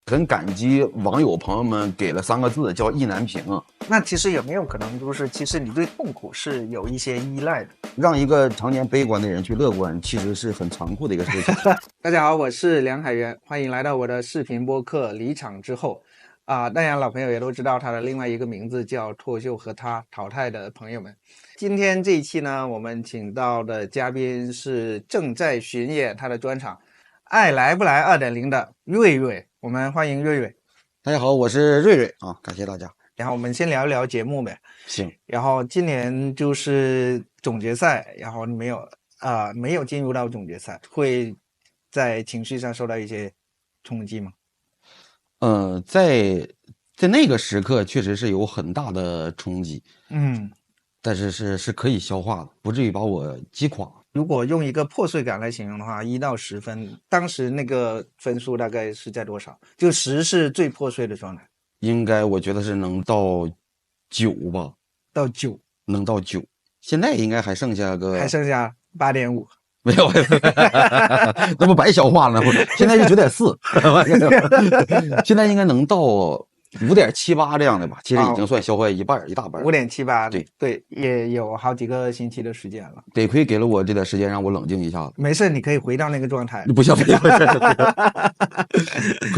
很感激网友朋友们给了3个字，叫意难平。那其实有没有可能，就是其实你对痛苦是有一些依赖的？让一个常年悲观的人去乐观，其实是很残酷的一个事情。大家好，我是梁海源，欢迎来到我的视频播客《离场之后》当然老朋友也都知道他的另外一个名字叫脱秀和他淘汰的朋友们。今天这一期呢，我们请到的嘉宾是正在巡演他的专场《爱来不来 2.0》的瑞瑞，我们欢迎瑞瑞。大家好，我是瑞瑞啊，感谢大家。然后我们先聊一聊节目呗。行。然后今年就是总决赛，然后没有进入到总决赛，会在情绪上受到一些冲击吗？在那个时刻确实是有很大的冲击，但是可以消化的，不至于把我击垮。如果用一个破碎感来形容的话，1到10分，当时那个分数大概是在多少？就10是最破碎的状态。应该我觉得是能到9吧，到9，能到9。现在应该还剩下8.5。没有，那不白消化了吗？现在是9.4，现在应该能到5.78这样的吧，其实已经算消化一大半。5.78，对，也有好几个星期的时间了。得亏给了我这点时间让我冷静一下子。没事，你可以回到那个状态。不行，回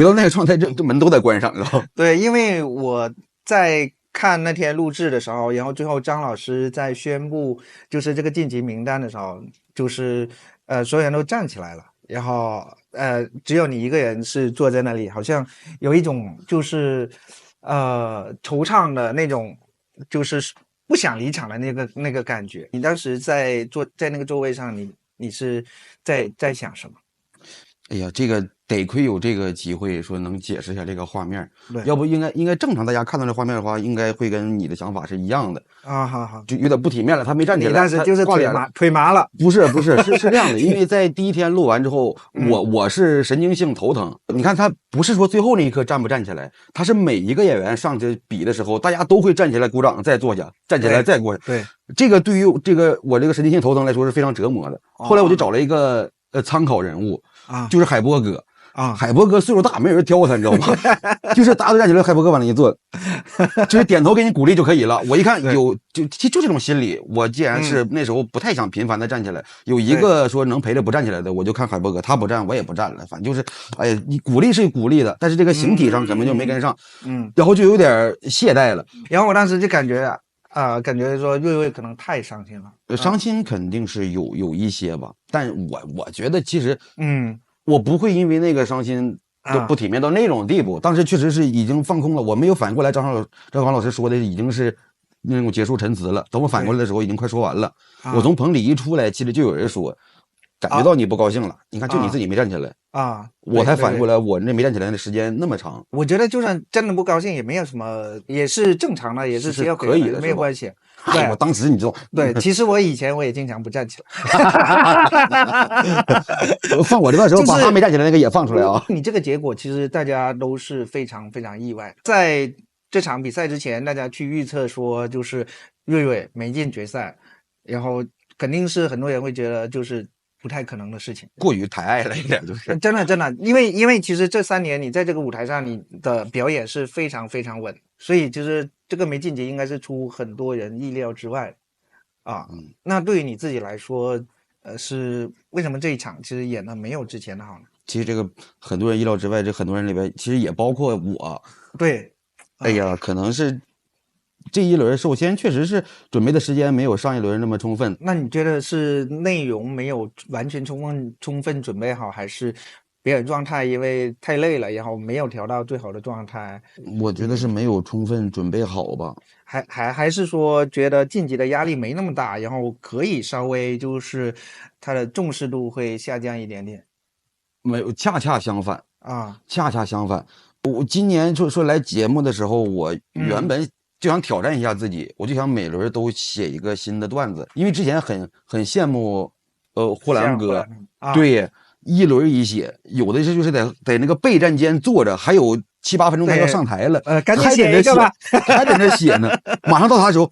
到那个状态，这门都得关上，知道吗？对，因为我在看那天录制的时候，然后最后张老师在宣布就是这个晋级名单的时候，就是所有人都站起来了，然后只有你一个人是坐在那里，好像有一种就是惆怅的那种，就是不想离场的那个感觉。你当时在那个座位上，你是在想什么？哎呀，这个得亏有这个机会说能解释一下这个画面，对，要不应该正常大家看到这画面的话，应该会跟你的想法是一样的啊。好，就有点不体面了，他没站起来，你当时就是腿麻了。不是是这样的，因为在第一天录完之后，我是神经性头疼。你看他不是说最后那一刻站不站起来，他是每一个演员上去比的时候，大家都会站起来鼓掌再坐下，站起来再过去。对，这个对于我这个神经性头疼来说是非常折磨的。后来我就找了一个参考人物就是海波哥。海波哥岁数大，没有人挑他，你知道吗？就是大家都站起来，海波哥往那一坐，就是点头给你鼓励就可以了。我一看就这种心理，我既然是那时候不太想频繁的站起来，有一个说能陪着不站起来的，我就看海波哥，他不站我也不站了，反正就是，哎呀，你鼓励是鼓励的，但是这个形体上根本就没跟上，然后就有点懈怠了。然后我当时就感觉说瑞瑞可能太伤心了，伤心肯定是有一些吧，但我觉得其实我不会因为那个伤心就不体面到那种地步。当时确实是已经放空了，我没有反过来。张华老师说的已经是那种结束陈词了。等我反过来的时候，已经快说完了。我从棚里一出来，其实就有人说，感觉到你不高兴了。你看，就你自己没站起来我才反过来，我那没站起来的时间那么长。我觉得就算真的不高兴，也没有什么，也是正常的，也是可以的，没有关系。对，我当时你知道，对，其实我以前也经常不站起来，放我这段时候把他没站起来那个也放出来啊。你这个结果其实大家都是非常非常意外。在这场比赛之前，大家去预测说就是瑞瑞没进决赛，然后肯定是很多人会觉得就是不太可能的事情，过于抬爱了一点，就是真的，因为其实这3年你在这个舞台上你的表演是非常非常稳，所以就是这个没晋级应该是出很多人意料之外那对于你自己来说，是为什么这一场其实演的没有之前的好呢？其实这个很多人意料之外，这很多人里边其实也包括我。对，哎呀，可能是这一轮首先确实是准备的时间没有上一轮那么充分。那你觉得是内容没有完全充分准备好，还是表演状态因为太累了，然后没有调到最好的状态？我觉得是没有充分准备好吧。还是说觉得晋级的压力没那么大，然后可以稍微就是它的重视度会下降一点点？没有，恰恰相反恰恰相反。我今年说来节目的时候，我原本就想挑战一下自己，我就想每轮都写一个新的段子，因为之前很羡慕呼兰哥，对，一轮一写，有的是就是在那个备战间坐着，还有7、8分钟他要上台了，赶紧写一个吧，还在那写呢，马上到他的时候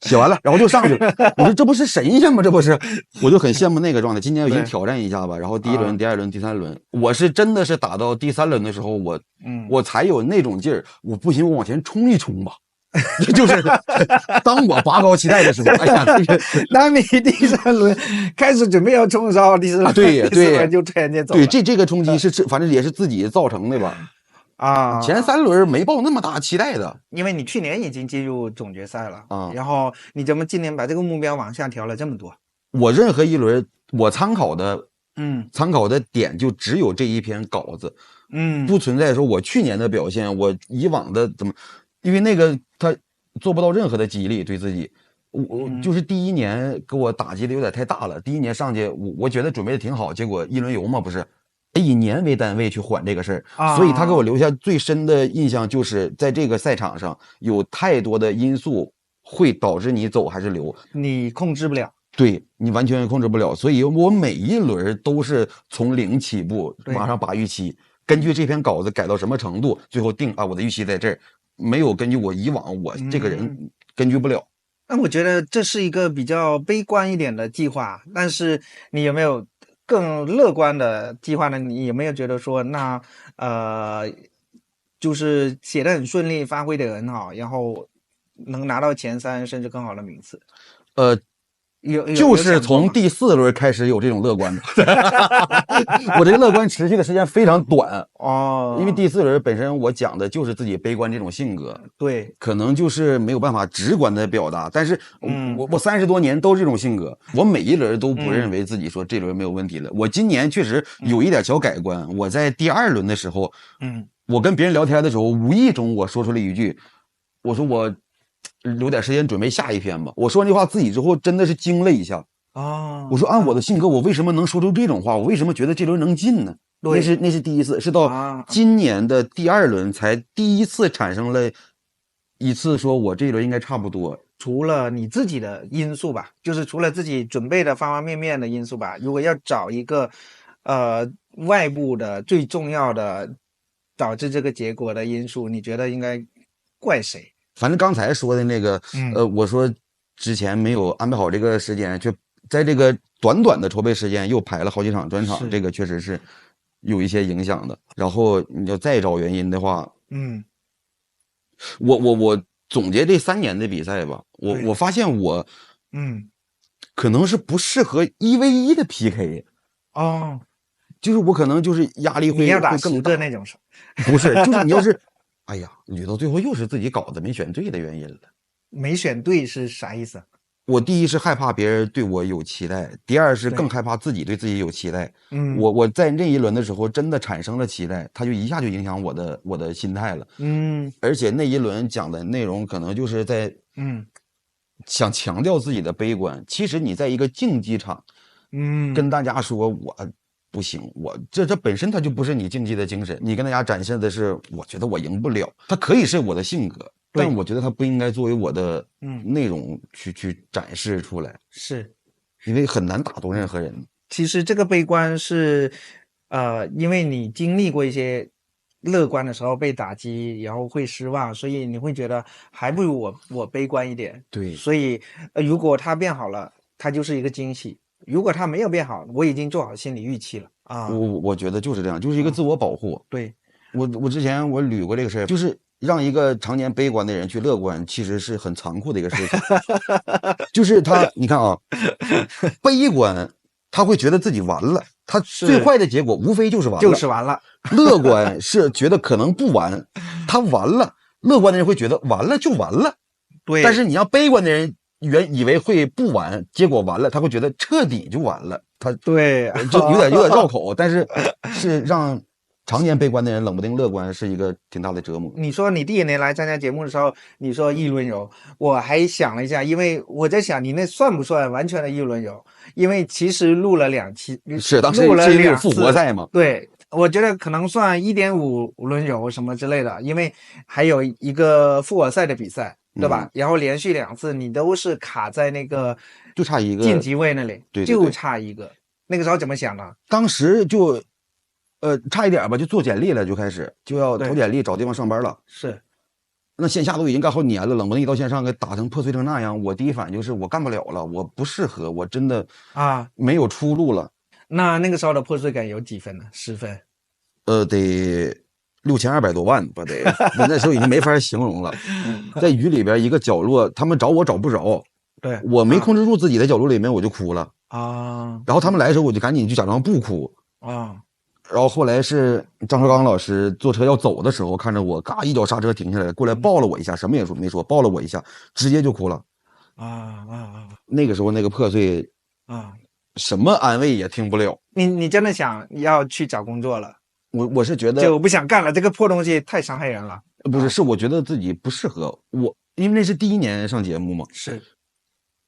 写完了，然后就上去了。我说这不是神仙吗？这不是，我就很羡慕那个状态。今年我先挑战一下吧，然后第一轮、第二轮、第三轮，我是真的是打到第三轮的时候，我才有那种劲儿，我不行，我往前冲一冲吧。就是当我拔高期待的时候，哎呀，当你第三轮开始准备要冲的时候，第四轮就突然间走了。对，这个冲击是反正也是自己造成的吧。前三轮没抱那么大期待的，因为你去年已经进入总决赛了然后你怎么今年把这个目标往下调了这么多？我任何一轮我参考的点就只有这一篇稿子，不存在说我去年的表现，我以往的怎么，因为那个他做不到任何的激励对自己。我就是第一年给我打击的有点太大了，第一年上去我觉得准备的挺好，结果一轮游嘛不是。以年为单位去缓这个事儿，所以他给我留下最深的印象就是在这个赛场上有太多的因素会导致你走还是留，你控制不了，对，你完全控制不了，所以我每一轮都是从0起步，马上把预期根据这篇稿子改到什么程度，最后定我的预期在这儿，没有根据我以往我这个人根据不了。那我觉得这是一个比较悲观一点的计划，但是你有没有更乐观的计划呢？你有没有觉得说，那就是写得很顺利，发挥得很好，然后能拿到前3甚至更好的名次？就是从第4轮开始有这种乐观的。我这个乐观持续的时间非常短因为第4轮本身我讲的就是自己悲观这种性格，对，可能就是没有办法直观的表达，但是我30多年都是这种性格，我每一轮都不认为自己说这轮没有问题了。我今年确实有一点小改观，我在第2轮的时候，我跟别人聊天的时候，无意中我说出了一句，我说我留点时间准备下一篇吧。我说完这话自己之后真的是惊了一下我说按我的性格我为什么能说出这种话，我为什么觉得这轮能进呢？那是第一次，是到今年的第2轮才第一次产生了一次说我这一轮应该差不多。除了你自己的因素吧，就是除了自己准备的方方面面的因素吧，如果要找一个外部的最重要的导致这个结果的因素，你觉得应该怪谁？反正刚才说的那个我说之前没有安排好这个时间，就在这个短短的筹备时间又排了好几场专场，这个确实是有一些影响的。然后你要再找原因的话我总结这3年的比赛吧，我发现我可能是不适合1v1的 PK 就是我可能就是压力会更大那种事，不是，就是你要是哎呀捋到最后又是自己稿子没选对的原因了。没选对是啥意思？我第一是害怕别人对我有期待，第二是更害怕自己对自己有期待。我在那一轮的时候真的产生了期待，它就一下就影响我的心态了。而且那一轮讲的内容可能就是在想强调自己的悲观。其实你在一个竞技场跟大家说我不行，我这本身它就不是你竞技的精神，你跟大家展现的是我觉得我赢不了，它可以是我的性格，但我觉得它不应该作为我的内容去展示出来，是因为很难打动任何人。其实这个悲观是因为你经历过一些乐观的时候被打击，然后会失望，所以你会觉得还不如我悲观一点。对，所以如果它变好了，它就是一个惊喜；如果它没有变好，我已经做好心理预期了我觉得就是这样，就是一个自我保护。对，我之前我捋过这个事儿，就是让一个常年悲观的人去乐观，其实是很残酷的一个事情。就是你看悲观他会觉得自己完了，他最坏的结果无非就是完了。乐观是觉得可能不完，他完了。乐观的人会觉得完了就完了，对。但是你让悲观的人原以为会不完，结果完了，他会觉得彻底就完了。他对，就有点绕口，但是是让常年悲观的人冷不丁乐观是一个挺大的折磨。你说你第一年来参加节目的时候，你说一轮游，我还想了一下，因为我在想你那算不算完全的一轮游？因为其实录了2期，是当时录了2次复活赛嘛？对，我觉得可能算1.5轮游什么之类的，因为还有一个复活赛的比赛，对吧？然后连续2次你都是卡在那个就差一个晋级位那里，对，就差一个。那个时候怎么想的？当时就差一点吧，就做简历了，就开始就要投简历找地方上班了。是，那线下都已经干好年了，冷不丁一到线上给打成破碎成那样，我第一反应就是我干不了了，我不适合，我真的没有出路了。那个时候的破碎感有几分呢？10分？得6200多万吧，得那时候已经没法形容了。在雨里边一个角落，他们找我找不着，对我没控制住自己，在角落里面我就哭了然后他们来的时候，我就赶紧就假装不哭然后后来是张绍刚老师坐车要走的时候，看着我，嘎一脚刹车停下来，过来抱了我一下，什么也没说，抱了我一下，直接就哭了。那个时候那个破碎什么安慰也听不了。你真的想要去找工作了？我是觉得就不想干了，这个破东西太伤害人了。不是，是我觉得自己不适合我，因为那是第1年上节目嘛。是。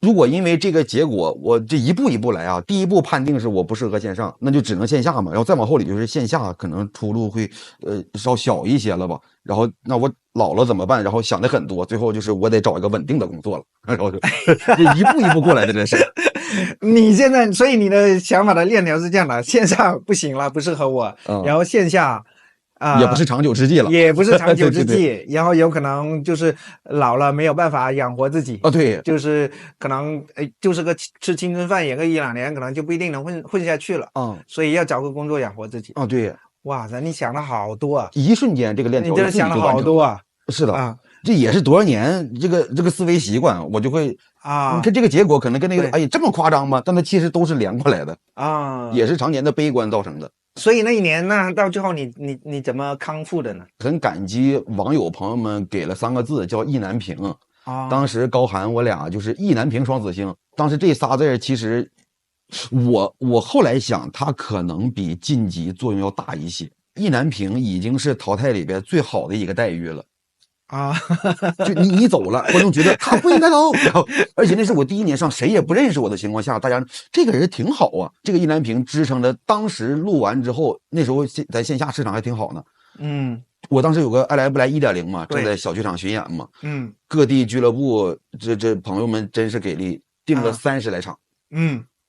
如果因为这个结果，我这一步一步来第一步判定是我不适合线上，那就只能线下嘛，然后再往后里就是线下可能出路会稍小一些了吧。然后那我老了怎么办？然后想的很多，最后就是我得找一个稳定的工作了。然后就这一步一步过来的，这是。你现在，所以你的想法的链条是这样的：线上不行了，不适合我，然后线下。也不是长久之计了，也不是长久之计，然后有可能就是老了没有办法养活自己对，就是可能就是个吃青春饭，演个1-2年，可能就不一定能混下去了所以要找个工作养活自己对，哇塞，你想的好多啊！一瞬间这个链条，你真的想的好多啊！是的这也是多少年这个思维习惯，我就会你看这个结果可能跟那个这么夸张吗？但它其实都是连过来的也是常年的悲观造成的。所以那一年呢，到最后你怎么康复的呢？很感激网友朋友们给了3个字，叫意难平当时高寒我俩就是意难平双子星，当时这仨字其实我后来想，它可能比晋级作用要大一些。意难平已经是淘汰里边最好的一个待遇了就你走了，观众觉得他不应该走，然后而且那是我第1年上，谁也不认识我的情况下，大家这个人挺好这个意难平支撑着当时录完之后，那时候在线下市场还挺好呢。我当时有个爱来不来 1.0 嘛，正在小剧场巡演嘛，各地俱乐部这朋友们真是给力，订了30来场，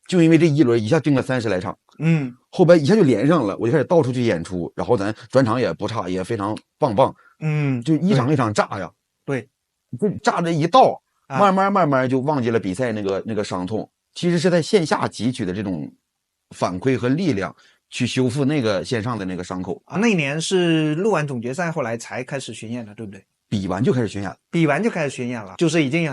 就因为这一轮一下订了30来场，后边一下就连上了，我就开始到处去演出，然后咱专场也不差，也非常棒，就一场一场炸呀，对，就炸这一道，慢慢就忘记了比赛那个伤痛，其实是在线下汲取的这种反馈和力量，去修复那个线上的那个伤口那一年是录完总决赛后来才开始巡演的，对不对？比完就开始巡演，就是已经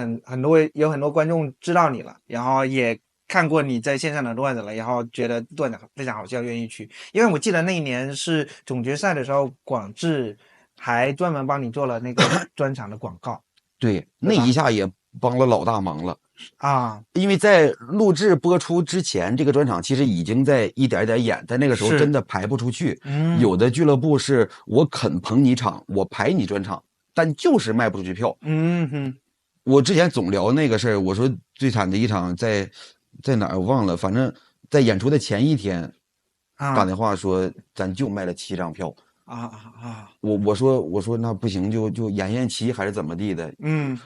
有很多观众知道你了，然后也看过你在线上的段子了，然后觉得段子非常好笑，愿意去。因为我记得那一年是总决赛的时候，广智还专门帮你做了那个专场的广告。对，那一下也帮了老大忙了因为在录制播出之前，这个专场其实已经在一点点演，但那个时候真的排不出去。有的俱乐部是我肯捧你场，我排你专场，但就是卖不出去票。我之前总聊那个事儿，我说最惨的一场在哪儿我忘了，反正在演出的前一天打电话说咱就卖了7张票我说那不行，就延期还是怎么地的。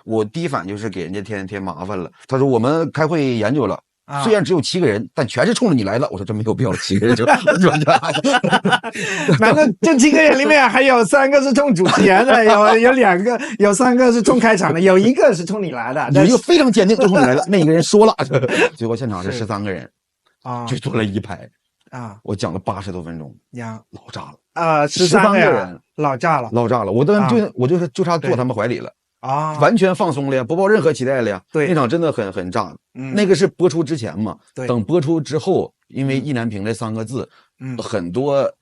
我第一反应就是给人家添麻烦了。他说我们开会研究了，虽然只有7个人，但全是冲着你来的。我说真没有必要7个人就难道这7个人里面还有3个是冲主持人的，有2个，有3个是冲开场的，有1个是冲你来的，有一个非常坚定就冲你来的，那一个人说了，最后现场是13个人就坐了一排我讲了80多分钟老炸了13个人老炸了，我就差坐他们怀里了完全放松了呀，不抱任何期待了呀。对，那场真的很炸那个是播出之前嘛，等播出之后，因为意难平这3个字很多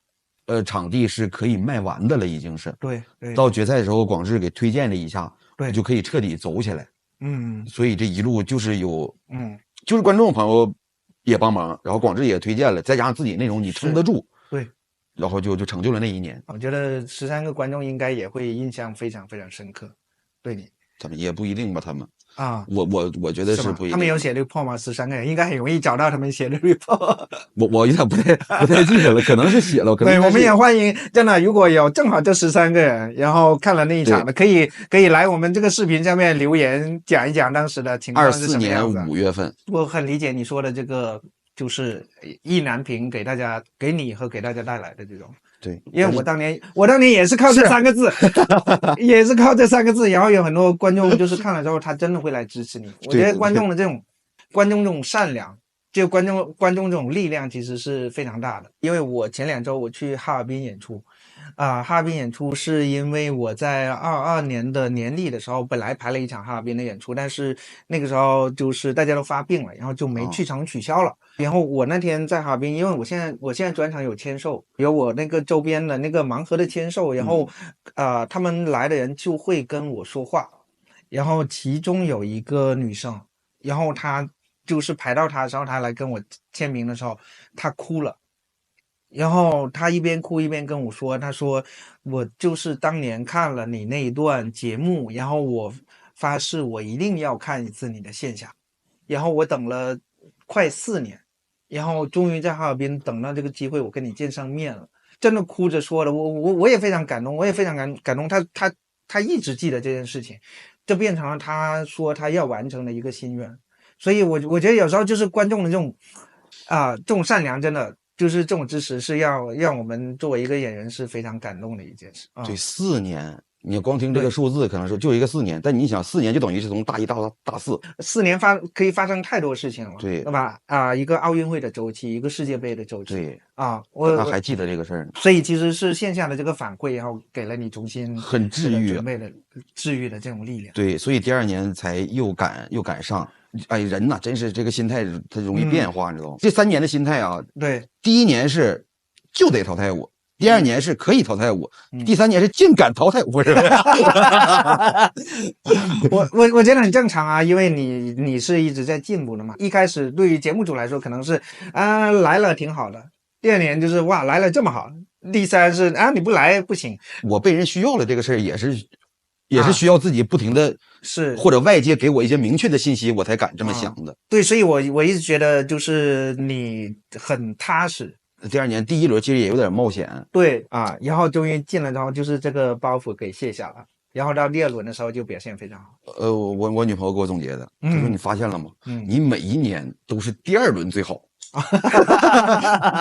场地是可以卖完的了，已经是对到决赛的时候广智给推荐了一下，就可以彻底走起来所以这一路就是有就是观众朋友也帮忙，然后广智也推荐了，再加上自己内容你撑得住，对，然后就成就了那一年。我觉得13个观众应该也会印象非常非常深刻，对你他们也不一定吧，他们我觉得是不一定。他们有写 report 吗？13个人应该很容易找到他们写的 report。我有点不太记得了，可能是写了，可能对，我们也欢迎真的，如果有正好这13个人，然后看了那一场的，可以来我们这个视频下面留言讲一讲当时的情况是什么样子。24年5月份，我很理解你说的这个，就是意难平给你和给大家带来的这种。对，因为我当年也是靠这3个字，也是靠这3个字，然后有很多观众就是看了之后，他真的会来支持你。我觉得观众这种善良，就观众这种力量其实是非常大的。因为我前2周我去哈尔滨演出。哈尔滨演出是因为我在22年的年底的时候，本来排了一场哈尔滨的演出，但是那个时候就是大家都发病了，然后就没去成，取消了。然后我那天在哈尔滨，因为我现在专场有签售，有我那个周边的那个盲盒的签售，然后他们来的人就会跟我说话，然后其中有一个女生，然后她就是排到她的时候，她来跟我签名的时候，她哭了。然后他一边哭一边跟我说，他说我就是当年看了你那一段节目，然后我发誓我一定要看一次你的线下，然后我等了快4年，然后终于在哈尔滨等到这个机会，我跟你见上面了，真的哭着说了，我也非常感动，我也非常感动，他一直记得这件事情，这变成了他说他要完成的一个心愿，所以我觉得有时候就是观众的这种善良真的。就是这种支持是让我们作为一个演员是非常感动的一件事。对，4年，你光听这个数字可能说就一个4年，但你想4年就等于是从大1到大4，4年可以发生太多事情了，对吧？一个奥运会的周期，一个世界杯的周期，对我还记得这个事儿，所以其实是线下的这个反馈，然后给了你重新很治愈准备的治愈的这种力量。对，所以第2年才又敢上。哎，人呐，真是这个心态他容易变化，你知道吗？这3年的心态啊，对，第1年是就得淘汰我，第2年是可以淘汰我，第3年是竟敢淘汰我，是吧？我觉得很正常啊，因为你是一直在进步的嘛。一开始对于节目组来说，可能是来了挺好的，第2年就是哇来了这么好，第3是你不来不行。我被人需要了这个事儿也是需要自己不停的是或者外界给我一些明确的信息，我才敢这么想的。对，所以我一直觉得就是你很踏实。第2年第1轮其实也有点冒险，对然后终于进了，然后就是这个包袱给卸下了，然后到第2轮的时候就表现非常好。我女朋友给我总结的，她说你发现了吗？你每一年都是第2轮最好。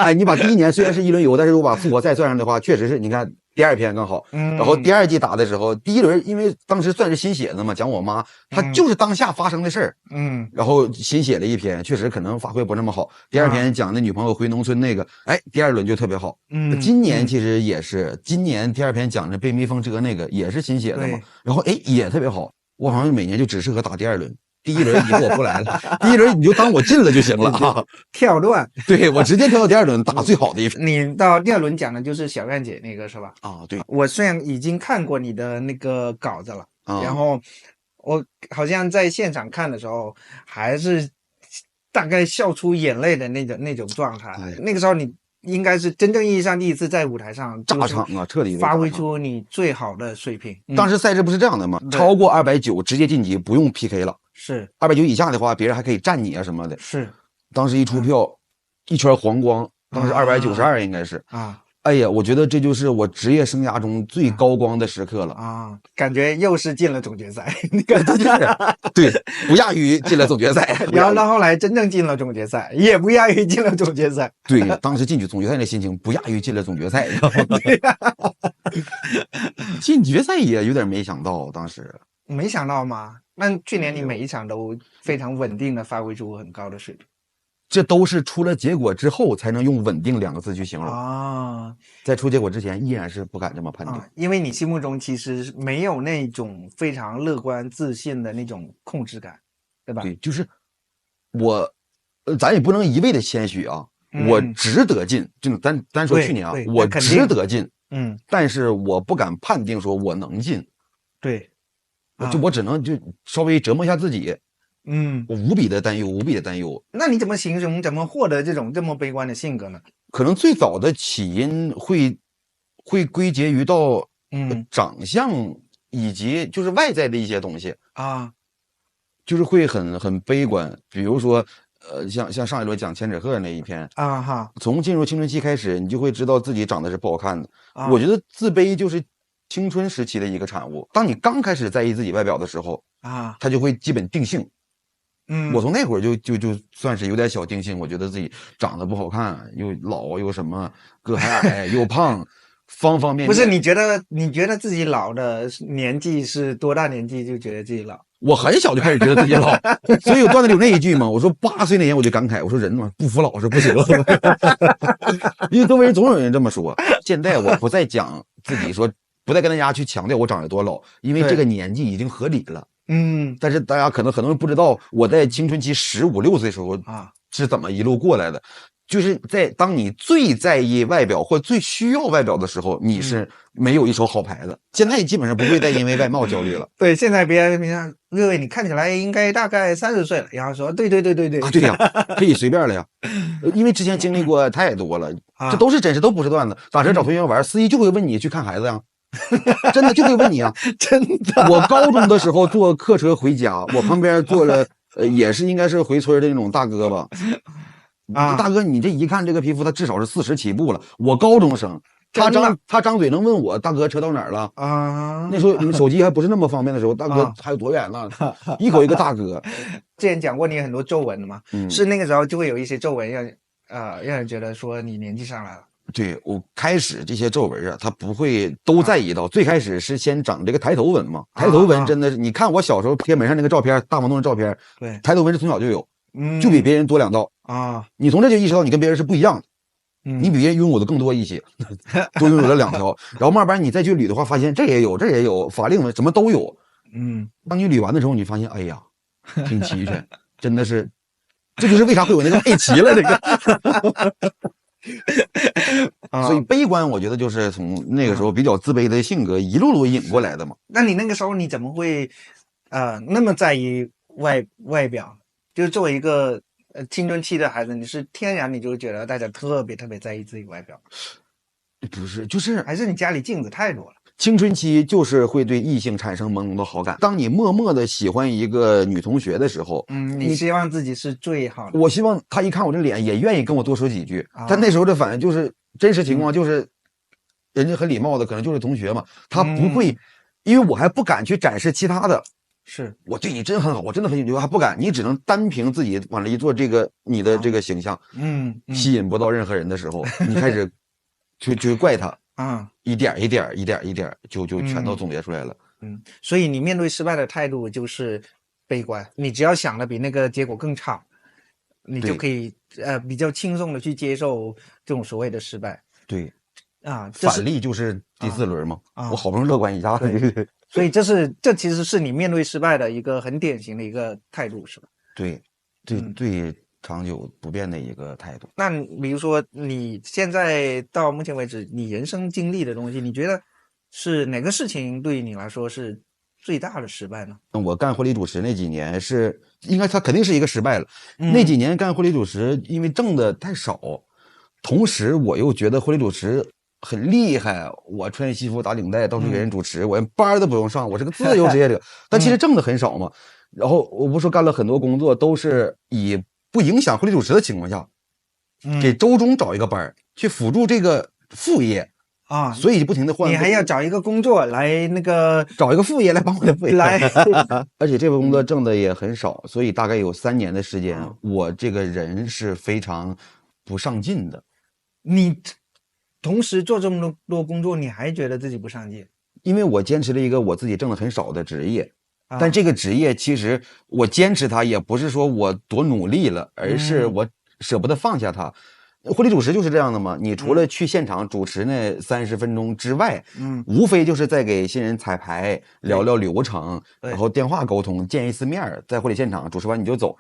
哎，你把第1年虽然是1轮游，但是我把复活赛算上的话，确实是你看第2篇更好。然后第2季打的时候，第1轮因为当时算是新写的嘛，讲我妈，她就是当下发生的事儿。然后新写了一篇，确实可能发挥不那么好。第2篇讲那女朋友回农村那个，哎，第2轮就特别好。今年其实也是，今年第2篇讲的被蜜蜂蛰那个也是新写的嘛，然后哎也特别好。我好像每年就只适合打第2轮。第1轮以后我不来了，第1轮你就当我进了就行了啊！跳段，对，我直接跳到第2轮打最好的一篇。你到第2轮讲的就是小燕姐那个是吧？对，我虽然已经看过你的那个稿子了，然后我好像在现场看的时候，还是大概笑出眼泪的那种状态。那个时候你应该是真正意义上第一次在舞台上炸场啊，彻底发挥出你最好的水平。当时赛制不是这样的吗？超过290直接晋级，不用 PK 了。是290以下的话，别人还可以站你啊什么的。是，当时一出票，一圈黄光，当时292应该是哎呀，我觉得这就是我职业生涯中最高光的时刻了感觉又是进了总决赛，对，不亚于进了总决赛。然后到后来真正进了总决赛，也不亚于进了总决赛。对，当时进去总决赛的心情不亚于进了总决赛。进决赛也有点没想到，当时没想到吗？那去年你每一场都非常稳定的发挥出很高的水平。这都是出了结果之后才能用稳定2个字去形容在出结果之前依然是不敢这么判定因为你心目中其实没有那种非常乐观自信的那种控制感，对吧？对，就是我咱也不能一味的谦虚啊，我值得进，就单说去年我值得进，但是我不敢判定说我能进，对，我只能就稍微折磨一下自己。我无比的担忧。那你怎么形容，怎么获得这种这么悲观的性格呢？可能最早的起因会归结于到长相以及就是外在的一些东西就是会很悲观。比如说像上一轮讲千纸鹤那一篇从进入青春期开始，你就会知道自己长得是不好看的。我觉得自卑就是青春时期的一个产物。当你刚开始在意自己外表的时候它就会基本定性。我从那会儿就算是有点小定性，我觉得自己长得不好看，又老又什么，个还矮又胖，方方面面。不是，你觉得自己老的年纪是多大年纪就觉得自己老？我很小就开始觉得自己老，所以有段子里有那一句嘛，我说8岁那年我就感慨，我说人嘛不服老是不行，因为周围人总有人这么说。现在我不再讲自己说，不再跟大家去强调我长得多老，因为这个年纪已经合理了。但是大家可能很多人不知道，我在青春期15、16岁的时候是怎么一路过来的。就是在当你最在意外表或最需要外表的时候，你是没有一手好牌的。现在基本上不会再因为外貌焦虑了。对，现在别人各位你看起来应该大概30岁了，然后说对啊，对呀，可以随便了呀，因为之前经历过太多了，这都是真实，都不是段子。打车找同学玩，司机就会问你去看孩子呀，真的就会问你啊，真的。我高中的时候坐客车回家，我旁边坐了也是应该是回村的那种大哥吧。大哥，你这一看这个皮肤，他至少是40起步了。我高中生，他张嘴能问我大哥车到哪儿了啊？那时候你们手机还不是那么方便的时候，大哥还有多远呢？一口一个大哥。之前讲过你很多皱纹的嘛，是那个时候就会有一些皱纹让人觉得说你年纪上来了。对，我开始这些皱纹啊，他不会都在一道，最开始是先长这个抬头纹嘛。抬头纹真的是，你看我小时候贴门上那个照片，大王东的照片，对，抬头纹是从小就有。就比别人多2道啊！你从这就意识到你跟别人是不一样的，你比别人拥有的更多一些，多拥有了2条。然后慢慢你再去捋的话，发现这也有，法令纹什么都有。当你捋完的时候，你发现哎呀，挺齐全，真的是，这就是为啥会有那个配齐了这个。所以悲观，我觉得就是从那个时候比较自卑的性格一路引过来的嘛。那你那个时候你怎么会那么在意外表？就是作为一个青春期的孩子，你是天然你就觉得大家特别在意自己外表？不是，就是还是你家里镜子太多了。青春期就是会对异性产生朦胧的好感。当你默默的喜欢一个女同学的时候，你希望自己是最好的。我希望她一看我这脸也愿意跟我多说几句。但那时候的反应就是真实情况，就是人家很礼貌的，可能就是同学嘛，他不会，因为我还不敢去展示其他的。是我对你真很好，我真的很喜欢，还不敢，你只能单凭自己往那一做，这个你的这个形象，吸引不到任何人的时候，你开始就怪他一点就全都总结出来了。所以你面对失败的态度就是悲观，你只要想的比那个结果更差，你就可以比较轻松的去接受这种所谓的失败。对反例就是第4轮嘛，我好不容易乐观一下。所以这其实是你面对失败的一个很典型的一个态度，是吧？对，最长久不变的一个态度。那比如说你现在到目前为止，你人生经历的东西，你觉得是哪个事情对于你来说是最大的失败呢？我干婚礼主持那几年应该它肯定是一个失败了。那几年干婚礼主持，因为挣的太少，同时我又觉得婚礼主持很厉害，我穿西服打领带到处给人主持，我连班都不用上，我是个自由职业者。但其实挣的很少嘛。然后我不说干了很多工作，都是以不影响婚礼主持的情况下，给周中找一个班去辅助这个副业所以不停的换。你还要找一个工作来找一个副业来帮我的副业来，而且这份工作挣的也很少，所以大概有3年的时间，我这个人是非常不上进的。你同时做这么多工作，你还觉得自己不上进？因为我坚持了一个我自己挣的很少的职业，但这个职业其实我坚持它也不是说我多努力了，而是我舍不得放下它。婚礼主持就是这样的嘛，你除了去现场主持那30分钟之外，无非就是在给新人彩排、聊聊流程，然后电话沟通、见一次面，在婚礼现场主持完你就走。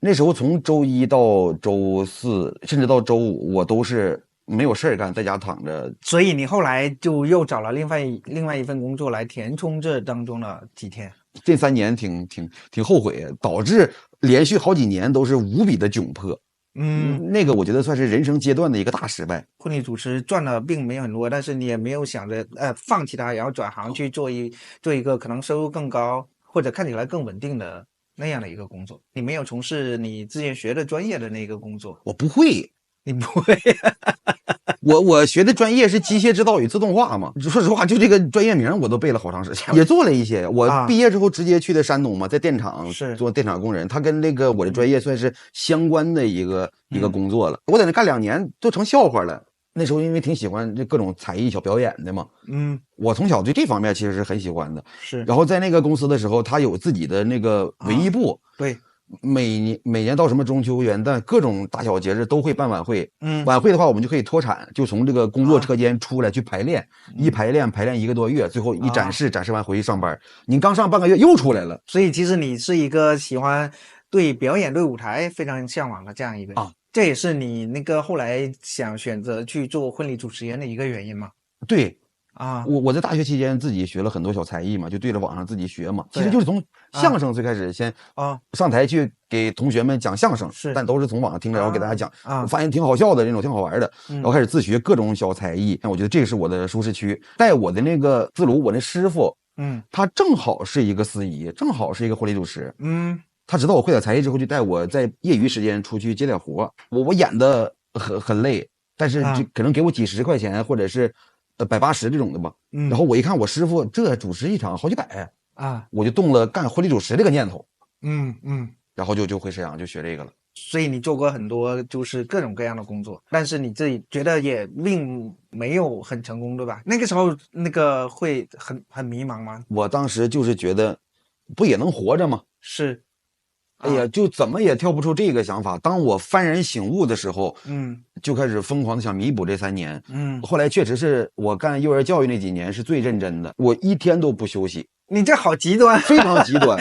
那时候从周1到周4，甚至到周5，我都是没有事干，在家躺着。所以你后来就又找了另外一份工作来填充这当中的几天。这3年挺后悔，导致连续好几年都是无比的窘迫。那个我觉得算是人生阶段的一个大失败。婚礼主持赚的并没有很多，但是你也没有想着放弃它，然后转行去做一个可能收入更高或者看起来更稳定的那样的一个工作。你没有从事你之前学的专业的那个工作。我不会。你不会？我学的专业是机械制造与自动化嘛。说实话，就这个专业名我都背了好长时间，也做了一些。我毕业之后直接去的山东嘛，在电厂做电厂工人，他跟那个我的专业算是相关的一个工作了。我在那干2年都成笑话了。那时候因为挺喜欢这各种才艺小表演的嘛，我从小对这方面其实是很喜欢的。是。然后在那个公司的时候，他有自己的那个文艺部，对，每年到什么中秋元旦各种大小节日都会办晚会。晚会的话我们就可以脱产，就从这个工作车间出来去排练，一排练1个多月，最后一展示，展示完回去上班。你刚上半个月又出来了。所以其实你是一个喜欢对表演、对舞台非常向往的这样一个人。这也是你那个后来想选择去做婚礼主持人的一个原因吗？对我在大学期间自己学了很多小才艺嘛，就对着网上自己学嘛。其实就是从相声最开始，先上台去给同学们讲相声，但都是从网上听着，然后给大家讲，我发现挺好笑的那种，挺好玩的，然后开始自学各种小才艺。我觉得这是我的舒适区。带我的那个自鲁，我那师傅，他正好是一个司仪，正好是一个婚礼主持，他知道我会点才艺之后，就带我在业余时间出去接点活。我演的很累，但是就可能给我几十块钱，或者是180这种的吧。然后我一看我师傅这主持一场好几百我就动了干婚礼主持这个念头。然后就回沈阳就学这个了。所以你做过很多就是各种各样的工作，但是你自己觉得也并没有很成功，对吧？那个时候那个会很迷茫吗？我当时就是觉得不也能活着吗？是。哎呀，就怎么也跳不出这个想法。当我幡然醒悟的时候，就开始疯狂的想弥补这3年。后来确实是我干幼儿教育那几年是最认真的，我1天都不休息。你这好极端，非常极端。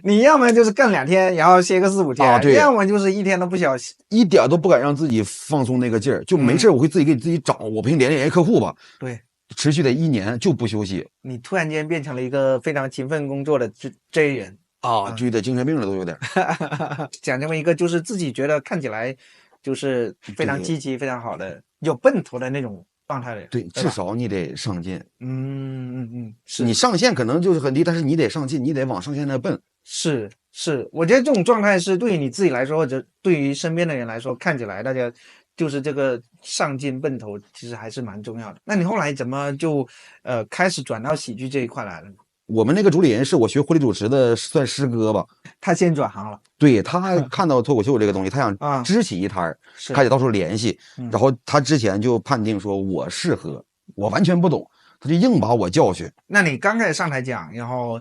你要么就是干2天，然后歇个4、5天，对，要么就是1天都不休息，一点都不敢让自己放松那个劲儿。就没事我会自己给自己找，我不行联系客户吧。对，持续的1年就不休息。你突然间变成了一个非常勤奋工作的这人。就有点精神病了，都有点。讲这么一个，就是自己觉得看起来就是非常积极、非常好的、有奔头的那种状态的人。对，至少你得上进。是你上限可能就是很低，但是你得上进，你得往上限那奔。是，我觉得这种状态是对于你自己来说，或者对于身边的人来说，看起来大家就是这个上进奔头，其实还是蛮重要的。那你后来怎么就开始转到喜剧这一块来了呢？我们那个主理人是我学婚礼主持的，算师哥吧。他先转行了。对，他看到脱口秀这个东西，他想支起一摊开始到处联系。然后他之前就判定说我适合，我完全不懂，他就硬把我叫去。那你刚开始上台讲，然后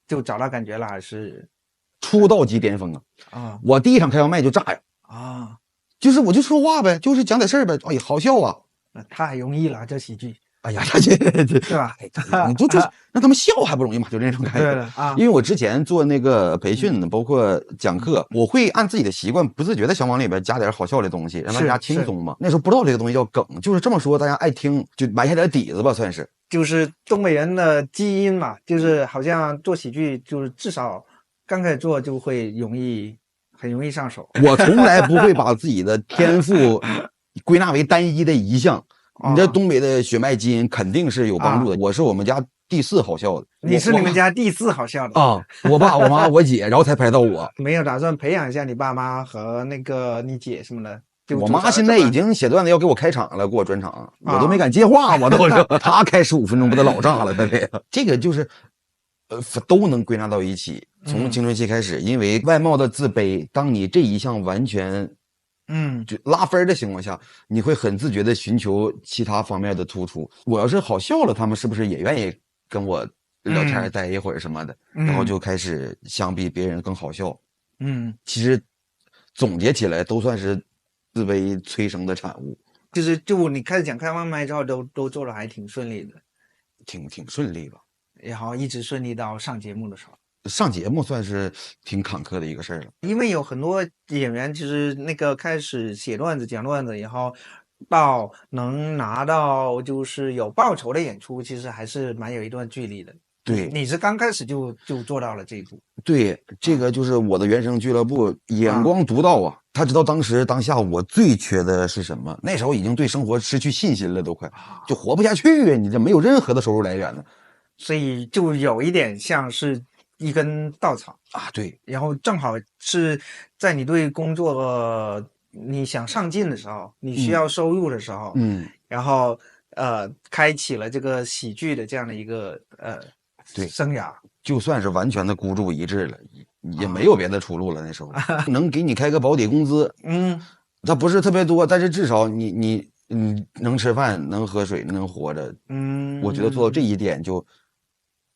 就找到感觉了，还是出道即巅峰我第一场开完麦就炸呀就是我就说话呗，就是讲点事儿呗，哎，好笑啊。太容易了，这喜剧。哎呀，这对吧？你就让他们笑还不容易吗？就那种感觉。因为我之前做那个培训的，包括讲课，我会按自己的习惯，不自觉的想往里边加点好笑的东西，让大家轻松嘛。那时候不知道这个东西叫梗，就是这么说，大家爱听，就埋下点底子吧，算是。就是东北人的基因嘛，就是好像做喜剧，就是至少刚开始做就会很容易上手。我从来不会把自己的天赋归纳为单一的一项。你这东北的血脉基因肯定是有帮助的。我是我们家第4好笑的。你是你们家第4好笑的我爸、我妈、我姐，然后才排到我。没有打算培养一下你爸妈和那个你姐什么的？我妈现在已经写段子要给我开场了，给我专场，我都没敢接话，我都是她开15分钟不得老炸了，这个就是都能归纳到一起。从青春期开始，因为外貌的自卑，当你这一项完全就拉分的情况下，你会很自觉的寻求其他方面的突出。我要是好笑了，他们是不是也愿意跟我聊天待一会儿什么的？然后就开始相比别人更好笑。其实总结起来都算是自卑催生的产物。就你开始讲开完麦之后，都做的还挺顺利的，挺顺利吧。然后一直顺利到上节目的时候。上节目算是挺坎坷的一个事儿了，因为有很多演员其实那个开始写段子、讲段子，然后到能拿到就是有报酬的演出，其实还是蛮有一段距离的。对，你是刚开始就做到了这一步。对，这个就是我的原生俱乐部眼光独到他知道当时当下我最缺的是什么。那时候已经对生活失去信心了，都快就活不下去你这没有任何的收入来源呢。所以就有一点像是一根稻草对，然后正好是在你对工作你想上进的时候，你需要收入的时候，然后开启了这个喜剧的这样的一个对生涯，就算是完全的孤注一掷了，也没有别的出路了。那时候能给你开个保底工资，它不是特别多，但是至少你能吃饭，能喝水，能活着。我觉得做到这一点，就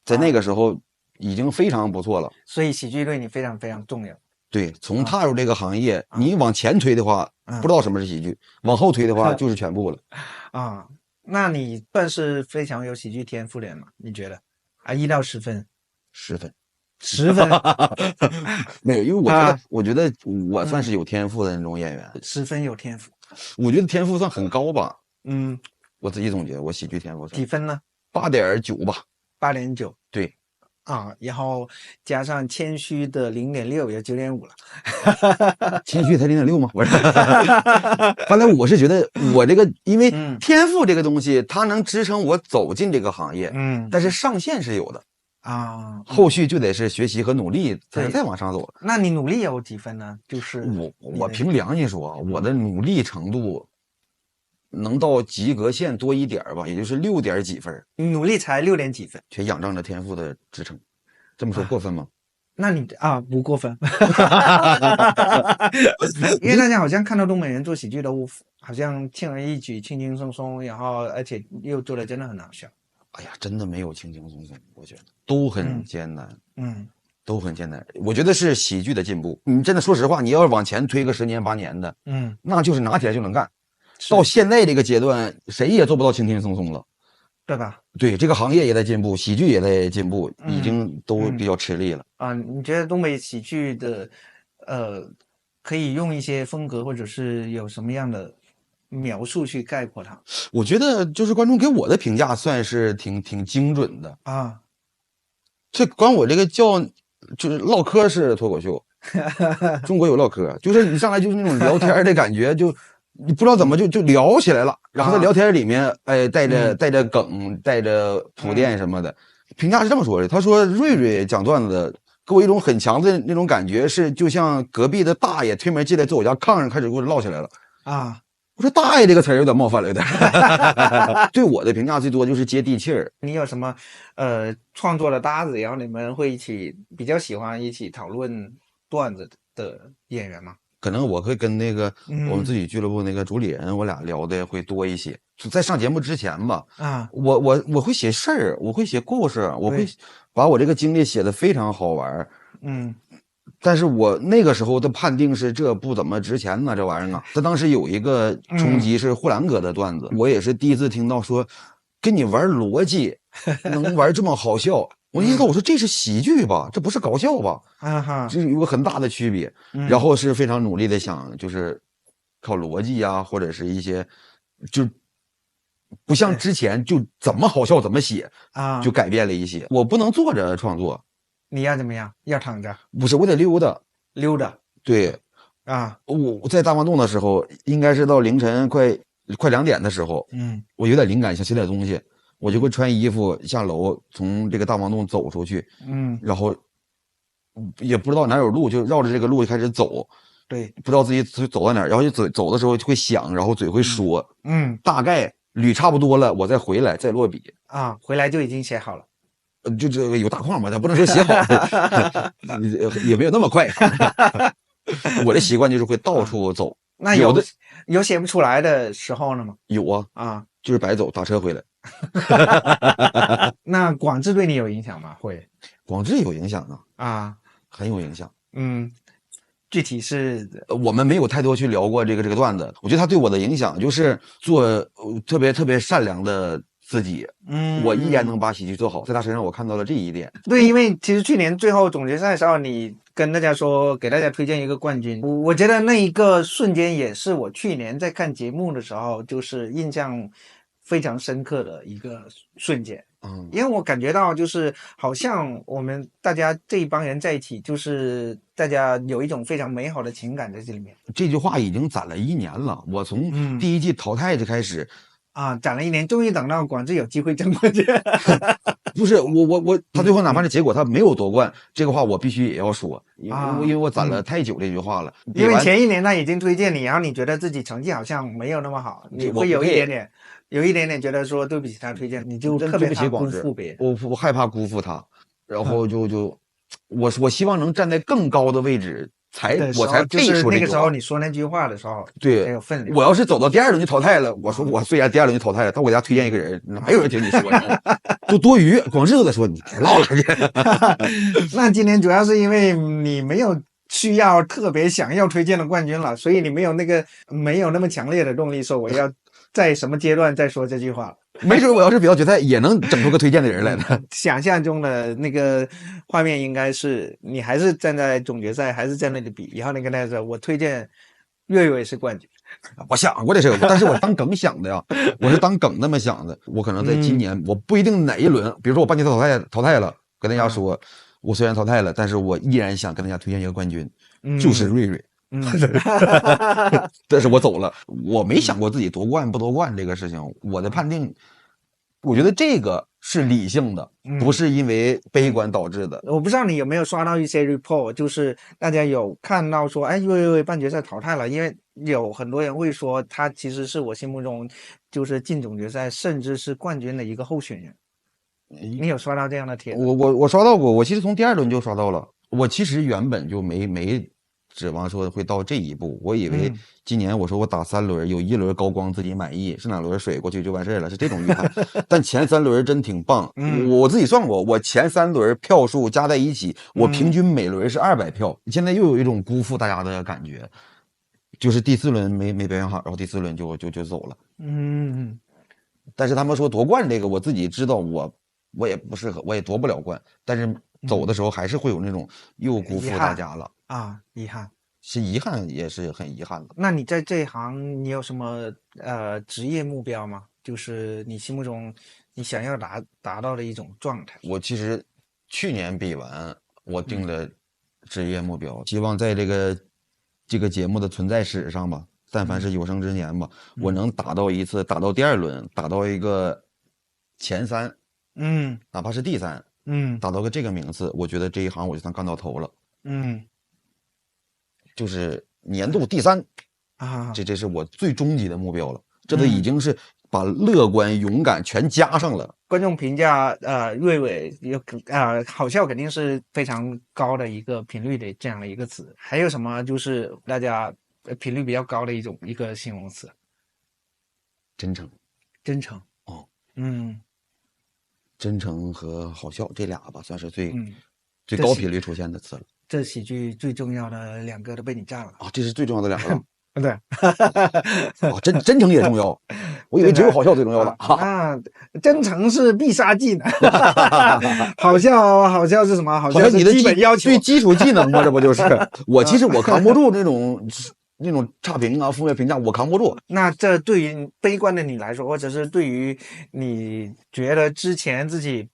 在那个时候已经非常不错了。所以喜剧对你非常非常重要。对，从踏入这个行业，你往前推的话，不知道什么是喜剧；往后推的话，就是全部了。那你算是非常有喜剧天赋的人吗？你觉得？1到10分？10分。10分没有，因为我觉得我算是有天赋的那种演员。10分有天赋，我觉得天赋算很高吧。我自己总结，我喜剧天赋几分呢？8.9吧。8.9。对。然后加上谦虚的0.6，也9.5了。谦虚才0.6吗？不是。反正我是觉得我这个，因为天赋这个东西，它能支撑我走进这个行业。但是上限是有的。后续就得是学习和努力才能再往上走了。那你努力有几分呢？就是我凭良心说，我的努力程度能到及格线多一点吧，也就是6点几分。努力才6点几分，全仰仗着天赋的支撑。这么说过分吗？那你不过分。因为大家好像看到东北人做喜剧都好像轻而易举、轻轻松松，然后而且又做的真的很好笑。哎呀，真的没有轻轻松松，我觉得都很艰难。都很艰难。我觉得是喜剧的进步。你真的说实话，你要是往前推个10年8年的，那就是拿起来就能干。到现在这个阶段，谁也做不到轻轻松松了，对吧？对，这个行业也在进步，喜剧也在进步，已经都比较吃力了。你觉得东北喜剧的，可以用一些风格或者是有什么样的描述去概括它？我觉得就是观众给我的评价算是挺精准的。这管我这个叫就是唠嗑式的脱口秀。中国有唠嗑，就是你上来就是那种聊天的感觉，就你不知道怎么就聊起来了。然后在聊天里面，带着梗，带着铺垫什么的。评价是这么说的，他说瑞瑞讲段子给我一种很强的那种感觉，是就像隔壁的大爷推门进来，坐我家炕上开始给我唠起来了。我说大爷这个词儿有点冒犯了，有点。对我的评价最多就是接地气儿。你有什么创作的搭子，然后你们会比较喜欢一起讨论段子的演员吗？可能我会跟那个我们自己俱乐部那个主理人，我俩聊的会多一些。在上节目之前吧，我会写事儿，我会写故事，我会把我这个经历写得非常好玩。但是我那个时候的判定是这不怎么值钱呢，这玩意儿啊。他当时有一个冲击是护栏哥的段子，我也是第一次听到说跟你玩逻辑能玩这么好笑。我意思我说这是喜剧吧，这不是搞笑吧？这有个很大的区别。然后是非常努力的想就是靠逻辑啊，或者是一些就不像之前就怎么好笑怎么写就改变了一些。我不能坐着创作。你要怎么样？要躺着？不是，我得溜达。对。我在大望洞的时候，应该是到凌晨快2点的时候，我有点灵感，想写点东西，我就会穿衣服下楼，从这个大望洞走出去，然后也不知道哪有路，就绕着这个路开始走。对，不知道自己走到哪儿，然后就走的时候就会想，然后嘴会说，大概捋差不多了，我再回来再落笔。回来就已经写好了。就这个有大框吧，咱不能说写好，也没有那么快。我的习惯就是会到处走。那有写不出来的时候了吗？有就是白走，打车回来。那广智对你有影响吗？会，广智有影响很有影响。具体是我们没有太多去聊过这个段子。我觉得他对我的影响就是做特别特别善良的自己。我依然能把喜剧做好，在他身上我看到了这一点。对，因为其实去年最后总决赛的时候，你跟大家说给大家推荐一个冠军，我觉得那一个瞬间也是我去年在看节目的时候就是印象非常深刻的一个瞬间。因为我感觉到就是好像我们大家这一帮人在一起，就是大家有一种非常美好的情感在这里面。这句话已经攒了1年了，我从第一季淘汰就开始攒了1年，终于等到广智有机会争冠军。不是他最后哪怕是结果他没有夺冠，这个话我必须也要说，因为我攒了太久这句话了。因为前1年他已经推荐你，然后你觉得自己成绩好像没有那么好，你会有一点点觉得说对不起他推荐，你就特别怕辜负别人。我害怕辜负他，然后我希望能站在更高的位置我才配说这句话。就是那个时候你说那句话的时候，对，才有分量。我要是走到第2轮就淘汰了，我说我虽然第2轮就淘汰了，但我给大家推荐一个人，哪有人听你说呢？就多余，广志都在说你别唠了去。那今天主要是因为你没有需要特别想要推荐的冠军了，所以你没有那么强烈的动力说我要在什么阶段再说这句话。没准我要是比较决赛也能整出个推荐的人来呢。想象中的那个画面应该是你还是站在总决赛，还是在那里比，然后你跟大家说我推荐岳伟是冠军。我想过这事，但是我当梗想的呀，我是当梗那么想的。我可能在今年，我不一定哪一轮，比如说我半决赛淘汰了，跟大家说，我虽然淘汰了，但是我依然想跟大家推荐一个冠军，就是瑞瑞。但是我走了，我没想过自己夺冠不夺冠这个事情。我的判定，我觉得这个是理性的，不是因为悲观导致的。我不知道你有没有刷到一些 report， 就是大家有看到说，哎，岳伟半决赛淘汰了，因为有很多人会说他其实是我心目中就是进总决赛甚至是冠军的一个候选人。你有刷到这样的帖子？我刷到过，我其实从第2轮就刷到了。我其实原本就没指望说会到这一步，我以为今年我说我打3轮，有1轮高光自己满意，是哪轮水过去就完事了，是这种预判。但前3轮真挺棒，我自己算过，我前3轮票数加在一起，我平均每轮是200票。现在又有一种辜负大家的感觉，就是第4轮没表现好，然后第4轮就走了。但是他们说夺冠这个，我自己知道我也不适合，我也夺不了冠，但是走的时候还是会有那种又辜负大家了啊，遗憾，是遗憾，也是很遗憾的。那你在这一行，你有什么职业目标吗？就是你心目中你想要达到的一种状态？我其实去年比完，我定了职业目标，希望在这个节目的存在史上吧，但凡是有生之年吧，我能打到第2轮，打到一个前3，哪怕是第3，打到个这个名次，我觉得这一行我就算干到头了，就是年度第3啊，这是我最终极的目标了，这都已经是把乐观、勇敢全加上了。观众评价瑞伟好笑肯定是非常高的一个频率的这样的一个词，还有什么就是大家频率比较高的一个形容词？真诚哦，真诚和好笑这俩吧，算是最高频率出现的词了。这喜剧最重要的2个都被你占了啊！这是最重要的2个。对，啊，真诚也重要，我以为只有好笑最重要的。那真诚是必杀技呢。好笑是什么？好笑是基本要求，对基础技能嘛，这不就是？其实我扛不住那种差评啊、负面评价，我扛不住。那这对于悲观的你来说，或者是对于你觉得之前自己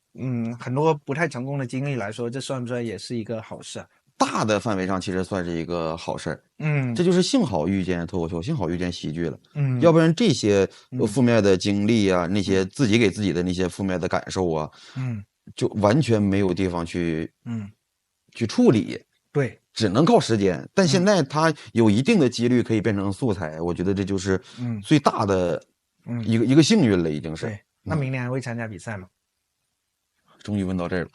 很多不太成功的经历来说，这算不算也是一个好事？大的范围上其实算是一个好事儿，这就是幸好遇见脱口秀，幸好遇见喜剧了，要不然这些负面的经历啊，那些自己给自己的那些负面的感受啊，就完全没有地方去处理，对，只能靠时间。但现在它有一定的几率可以变成素材，我觉得这就是最大的一个幸运了，已经是。对，那明年还会参加比赛吗？终于问到这儿了，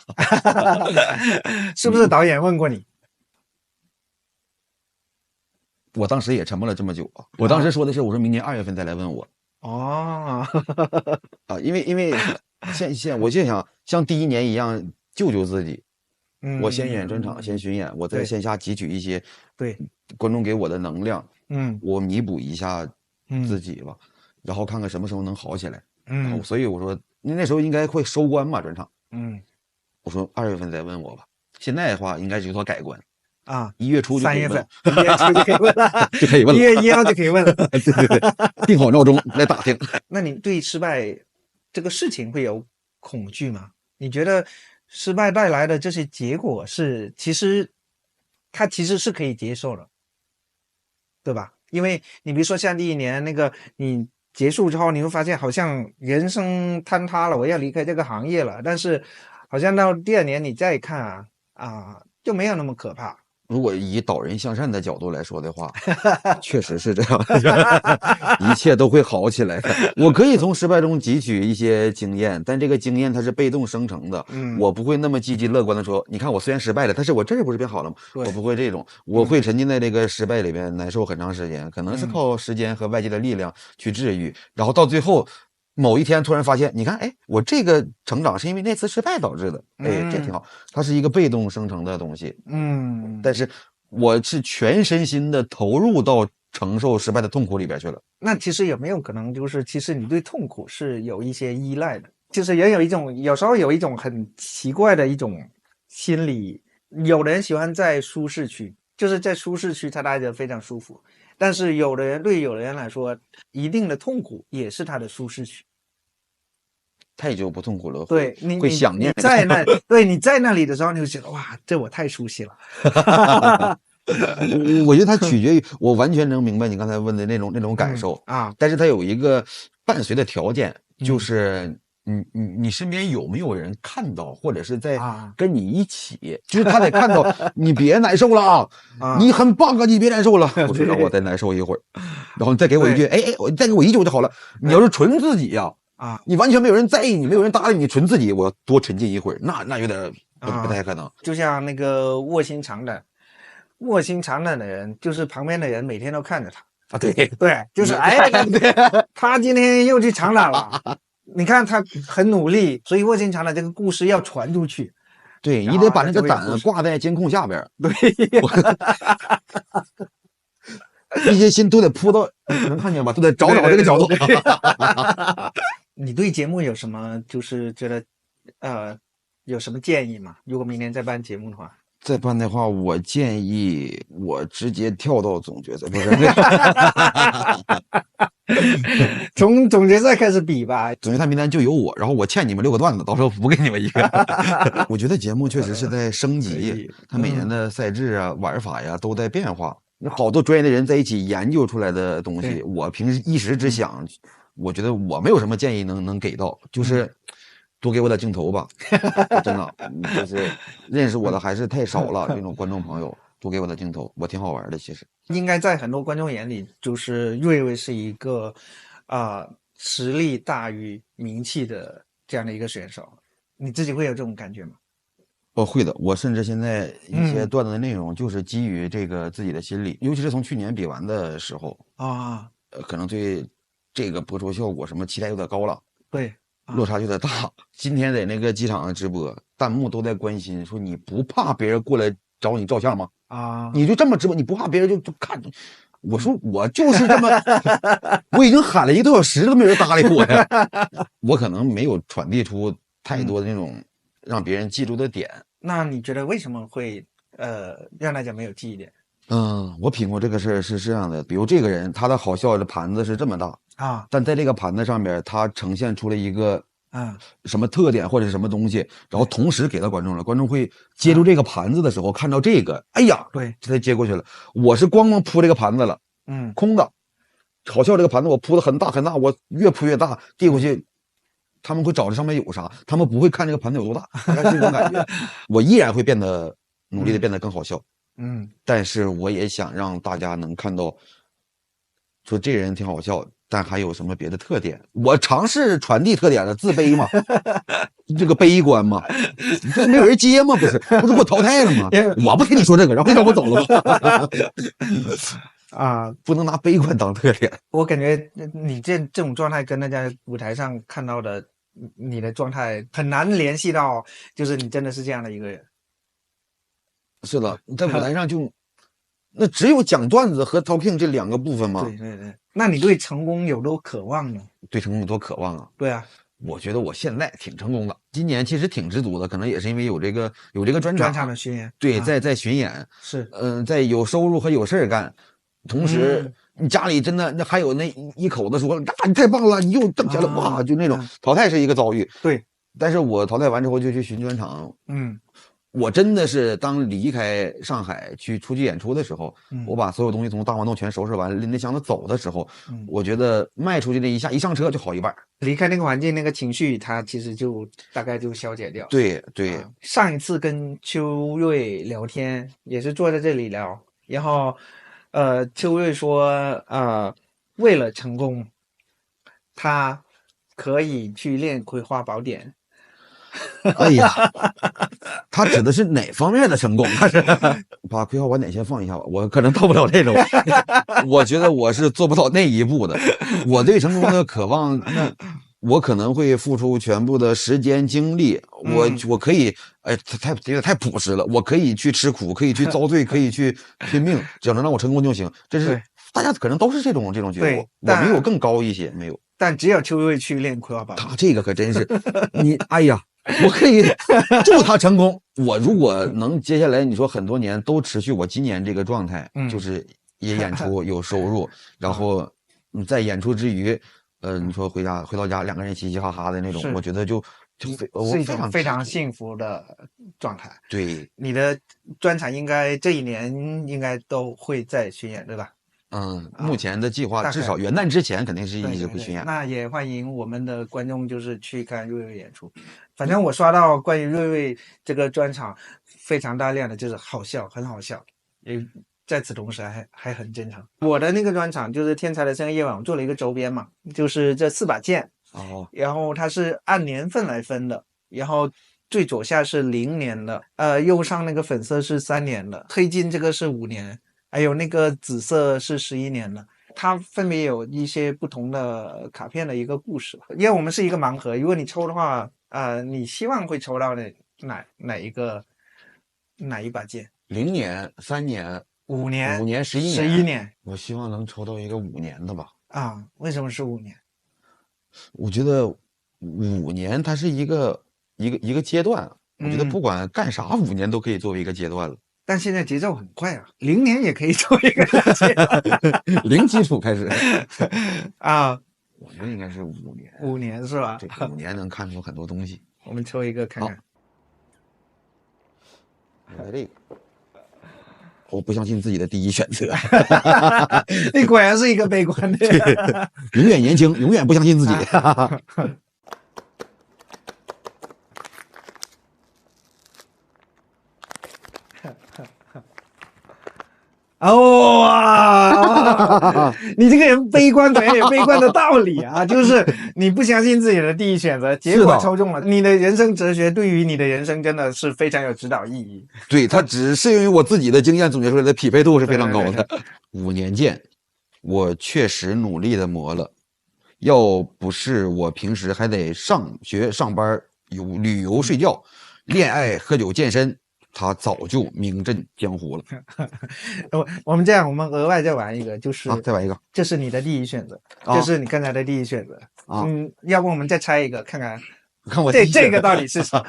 是不是导演问过你？我当时也沉默了这么久啊！我当时说的是，我说明年2月份再来问我。哦，啊，因为我现在想像第1年一样救救自己。我先演专场，先巡演，我在线下汲取一些观众给我的能量，我弥补一下自己吧，然后看看什么时候能好起来。所以我说那时候应该会收官嘛，专场。我说2月份再问我吧。现在的话应该就算改观。啊，1月初就可以问，1月初就可以问了，就可以问了。1月1号就可以问了。对，定好闹钟来打听。那你对失败这个事情会有恐惧吗？你觉得失败带来的这些结果其实是可以接受的，对吧？因为你比如说像第1年那个，你结束之后，你会发现好像人生坍塌了，我要离开这个行业了。但是好像到第2年你再看就没有那么可怕。如果以导人向善的角度来说的话，确实是这样，一切都会好起来的。我可以从失败中汲取一些经验，但这个经验它是被动生成的。我不会那么积极乐观的说，你看我虽然失败了，但是我这儿不是变好了吗？我不会这种，我会沉浸在这个失败里边难受很长时间，可能是靠时间和外界的力量去治愈，然后到最后某一天突然发现，你看，哎，我这个成长是因为那次失败导致的，哎，这挺好。它是一个被动生成的东西，但是我是全身心的投入到承受失败的痛苦里边去了。那其实有没有可能就是，其实你对痛苦是有一些依赖的？就是也有一种，有时候有一种很奇怪的一种心理，有人喜欢在舒适区，就是在舒适区他待着非常舒服。但是有的人对有的人来说，一定的痛苦也是他的舒适区。太久不痛苦了，对，会想念。你在那，对，你在那里的时候，你就觉得哇，这我太熟悉了。我觉得它取决于，我完全能明白你刚才问的那种感受啊，但是它有一个伴随的条件，就是你身边有没有人看到，或者是在跟你一起，就是他得看到你别难受了啊，你很棒啊，你别难受了，我说让我再难受一会儿，然后你再给我一句，哎，我再给我一句就好了。你要是纯自己呀，你完全没有人在意你，没有人搭理你，纯自己，我要多沉浸一会儿，那有点不太可能。就像那个卧薪尝胆的人，就是旁边的人每天都看着他啊，对，就是哎，他今天又去尝胆了。你看他很努力，所以卧薪尝胆这个故事要传出去。对，你得把那个胆挂在监控下边。对，一些心都得扑到，能看见吧？都得找这个角度。你对节目有什么就是觉得有什么建议吗？如果明年再办节目的话？再办的话，我建议我直接跳到总决赛，不是？从总决赛开始比吧。总决赛名单就有我，然后我欠你们6个段子，到时候补给你们一个。我觉得节目确实是在升级，它每年的赛制啊、玩法呀都在变化。好多专业的人在一起研究出来的东西，我平时一时之想，我觉得我没有什么建议能给到，就是多给我点镜头吧。真的，就是认识我的还是太少了，这种观众朋友多给我的镜头，我挺好玩的。其实应该在很多观众眼里，就是瑞瑞是一个实力大于名气的这样的一个选手，你自己会有这种感觉吗？会的，我甚至现在一些段子的内容就是基于这个自己的心理，尤其是从去年比完的时候可能对这个播出效果什么期待有点高了，对，落差有点大。今天在那个机场直播，弹幕都在关心说你不怕别人过来找你照相吗？你就这么直播，你不怕别人就看？我说我就是这么，我已经喊了1个多小时都没人搭理我呀。我可能没有传递出太多的那种让别人记住的点。那你觉得为什么会让大家没有记忆点？我品过这个事儿是这样的，比如这个人他的好笑的盘子是这么大但在这个盘子上面他呈现出了一个什么特点或者是什么东西，然后同时给到观众了，观众会接住这个盘子的时候看到这个，哎呀，对，这才接过去了。我是光铺这个盘子了，空的，好笑这个盘子我铺的很大很大，我越铺越大递过去。他们会找这上面有啥，他们不会看这个盘子有多大，大概是这种感觉。我依然会努力的变得更好笑，但是我也想让大家能看到，说这人挺好笑，但还有什么别的特点？我尝试传递特点了，自卑嘛，这个悲观嘛，这没有人接吗？不是给我淘汰了吗？我不听你说这个，然后让我走了吧。不能拿悲观当特点。我感觉你这种状态跟大家舞台上看到的你的状态很难联系到，就是你真的是这样的一个人。是的，你在舞台上就那只有讲段子和 talking 这2个部分吗？对。那你对成功有多渴望呢？对成功有多渴望啊？对啊，我觉得我现在挺成功的，今年其实挺知足的，可能也是因为有这个专场的巡演。对，在巡演是，在有收入和有事儿干。同时，你家里真的那还有那一口子说你太棒了，你又挣钱了，哇，就那种淘汰是一个遭遇。对，但是我淘汰完之后就去巡专场，我真的是当离开上海出去演出的时候，我把所有东西从大黄洞全收拾完，拎着箱子走的时候，我觉得迈出去那一下，一上车就好一半。离开那个环境，那个情绪，它其实就大概就消解掉。对，上一次跟邱瑞聊天，也是坐在这里聊，然后，邱瑞说，为了成功，他可以去练《葵花宝典》。哎呀，他指的是哪方面的成功？他是把《葵花宝典》先放一下吧，我可能到不了这种，我觉得我是做不到那一步的。我对成功的渴望，那我可能会付出全部的时间精力。我可以，太朴实了。我可以去吃苦，可以去遭罪，可以去拼命，只要能让我成功就行。这是大家可能都是这种觉悟，我没有更高一些，没有。但只有邱瑞去练葵花宝典，他这个可真是你，哎呀。我可以祝他成功。我如果能接下来你说很多年都持续我今年这个状态，就是也演出有收入，然后在演出之余，你说回到家两个人嘻嘻哈哈的那种，我觉得是一种非常幸福的状态。对，你的专场应该这一年应该都会在巡演，对吧？目前的计划至少元旦之前肯定是一直会巡演。那也欢迎我们的观众就是去看瑞瑞演出。反正我刷到关于瑞瑞这个专场非常大量的就是好笑，很好笑，也在此同时还很真诚。我的那个专场就是天才的深夜晚，我做了一个周边嘛，就是这4把剑，然后它是按年份来分的，然后最左下是0年的，右上那个粉色是3年的，黑金这个是5年。还有那个紫色是11年的，它分别有一些不同的卡片的一个故事。因为我们是一个盲盒，如果你抽的话，你希望会抽到哪一把剑？0年、3年、5年、5年、11年。我希望能抽到一个5年的吧。为什么是5年？我觉得5年它是一个阶段，我觉得不管干啥5年都可以作为一个阶段了。但现在节奏很快啊，0年也可以做一个阶段零基础开始我觉得应该是5年。5年是吧？这5年能看出很多东西。我们抽一个看看。来这个，我不相信自己的第一选择。你果然是一个悲观的人。永远年轻，永远不相信自己。你这个人悲观可能有悲观的道理啊，就是你不相信自己的第一选择，结果抽中了。你的人生哲学对于你的人生真的是非常有指导意义。对，它只适用于我自己的经验总结出来的匹配度是非常高的。5年剑，我确实努力的磨了，要不是我平时还得上学上班、旅游睡觉、恋爱喝酒健身，他早就名震江湖了。我们这样，我们额外再玩一个，就是再玩一个，这是你的第一选择，这是你刚才的第一选择要不我们再猜一个，看看我这个到底是啥？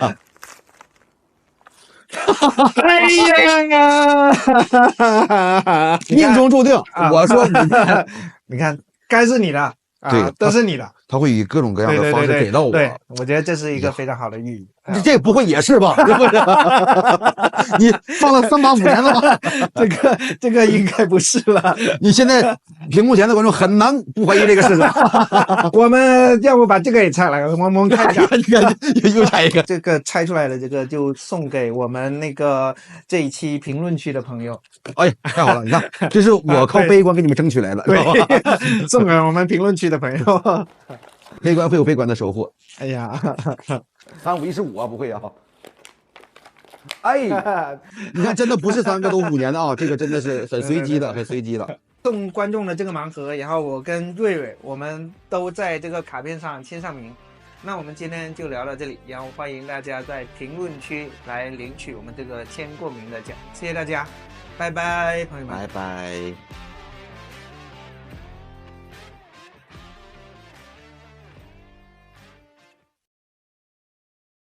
哎呀，命中注定。我说你看，该是你的。对，都是你的，他会以各种各样的方式给到我。对，我觉得这是一个非常好的寓意。这不会也是吧？你放了3把5年了吧？这个应该不是了。你现在屏幕前的观众很难不怀疑这个事实。我们要不把这个也拆了，我们看一下，又拆一个。这个拆出来的这个就送给我们那个这一期评论区的朋友。哎，太好了！你看，这是我靠悲观给你们争取来的。对，送给我们评论区的朋友。悲观会有悲观的收获。哎呀，3、5、1是5不会啊。哎，你看，真的不是3个都5年的啊，这个真的是很随机的，很随机的。送观众的这个盲盒，然后我跟瑞瑞，我们都在这个卡片上签上名。那我们今天就聊到这里，然后欢迎大家在评论区来领取我们这个签过名的奖。谢谢大家，拜拜，朋友们，拜拜。